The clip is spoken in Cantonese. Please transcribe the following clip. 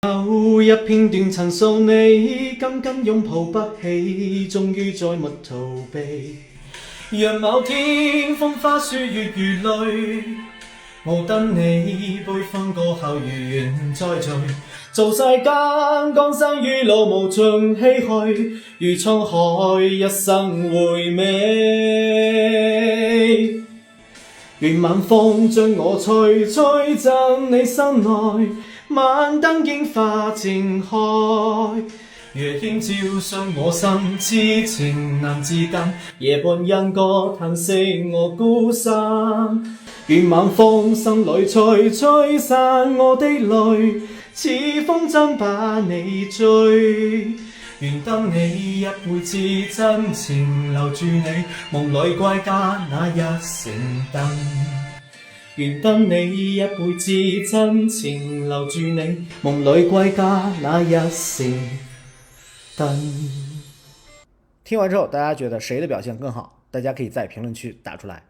有一片段曾訴你，緊緊擁抱不起，終於再沒逃避。若某天風花雪月如淚，無等你悲歡過後如願再聚，做世間江山與路無盡唏噓，如滄海一生回味。願晚風將我吹，吹進你心內，晚燈映花正開。月影照上我心，痴情難自禁，夜半因歌嘆息我孤身。願晚風心裏吹，吹散我的淚，似風箏把你追。願得你一輩子真情留住你，夢裏歸家那一盞燈。願得你一輩子真情留住你，夢裏歸家那一盞燈。听完之后，大家觉得谁的表现更好？大家可以在评论区打出来。